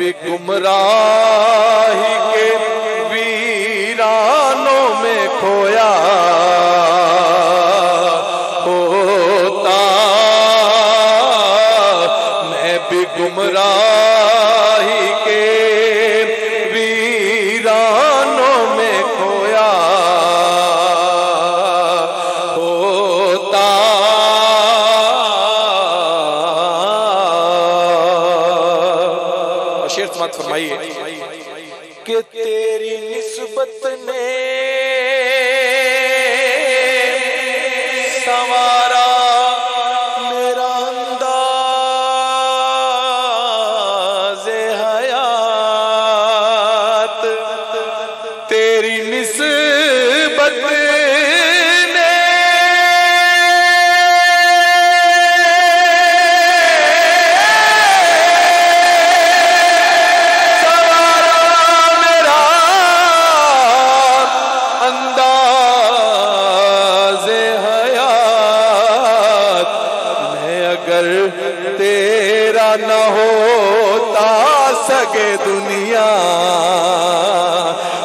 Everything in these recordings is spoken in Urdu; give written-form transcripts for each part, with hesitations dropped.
بھی گمراہی کے ویرانوں میں کھویا ہوتا، میں بھی گمراہی کے ویرانوں میں کھویا ہوتا۔ اور شعر سماعت فرمائیے کہ تیری نسبت نے سنوارا میرا انداز حیات، تیری نسبت نے سنوارا میرا انداز حیات، میں اگر تیرا نہ ہوتا سگے دنیا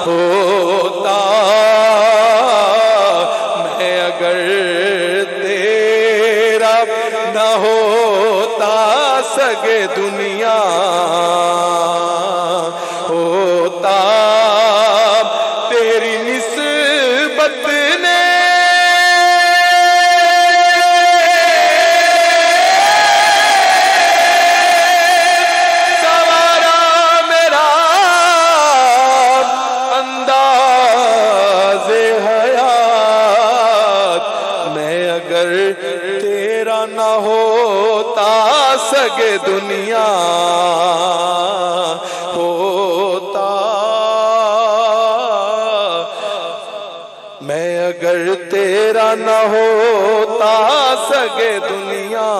ہوتا، میں اگر تیرا نہ ہوتا سگے دنیا ہوتا، تیری نسبت نے سنوارا میرا انداز حیات، میں اگر تیرا نہ ہوتا سگے دنیا ہوتا، میں اگر تیرا نہ ہوتا سگے دنیا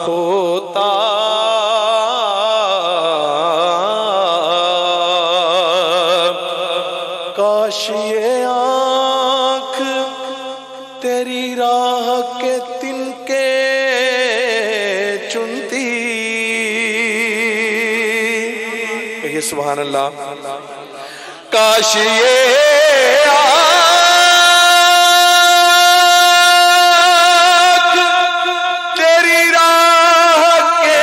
ہوتا۔ کاش یہ آنکھ تیری راہ کے تنکے چنتی، کہیے سبحان اللہ۔ کاش یہ آنکھ تیری راہ کے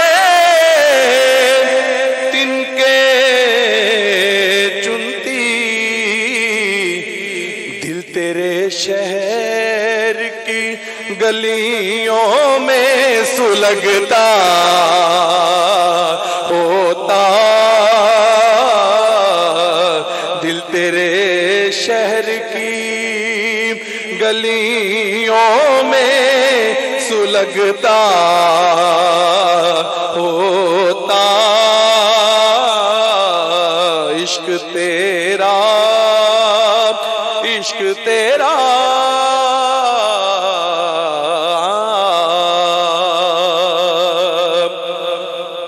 تنکے چنتی، دل تیرے شہر کی گلیوں میں سلگتا ہوتا، دل تیرے شہر کی گلیوں میں سلگتا ہوتا، عشق تیرا عشق تیرا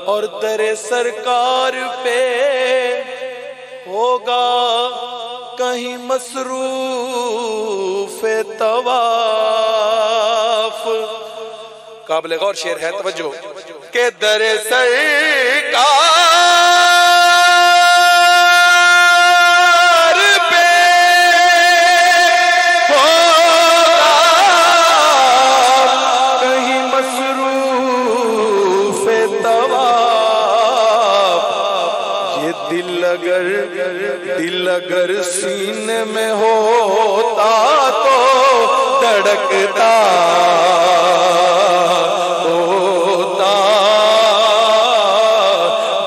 اور در سرکار پہ ہوگا کہیں مصروف طواف۔ قابل غور شعر ہے، توجہ کہ در سرکار پہ ہوگا کہیں مصروف طواف، یہ دل اگر سینے میں ہوتا تو دھڑکتا ہوتا،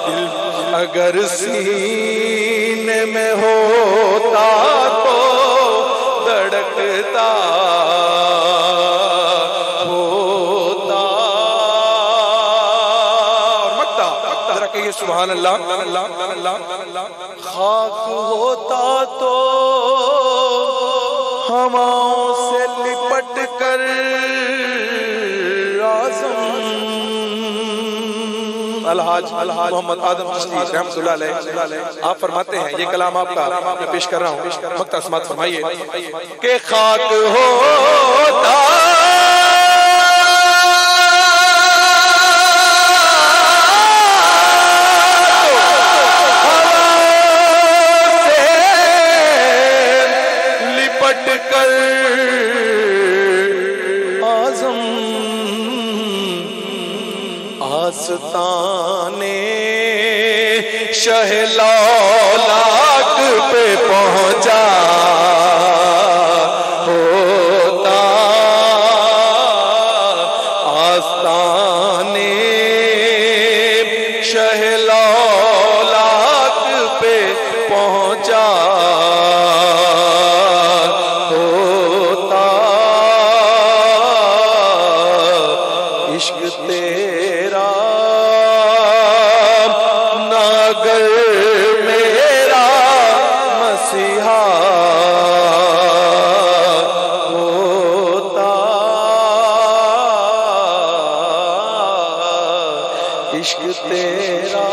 دل اگر سینے میں ہوتا تو دھڑکتا ہوتا۔ اور مکتا ذرا کہیے سبحان اللہ۔ خاک ہوتا تو ہواؤں سے لپٹ کر اعظم الحاج محمد آدم چشتی رحمۃ اللہ علیہ آپ فرماتے ہیں، یہ کلام آپ کا میں پیش کر رہا ہوں، مقطع سماعت فرمائیے کہ خاک ہوتا آستانے شہ لولاک پہ پہنچا ہوتا آستانے شہ لولاک پہ پہنچا ہوتا عشق تیرا ناگر میرا مسیحا ہوتا عشق تیرا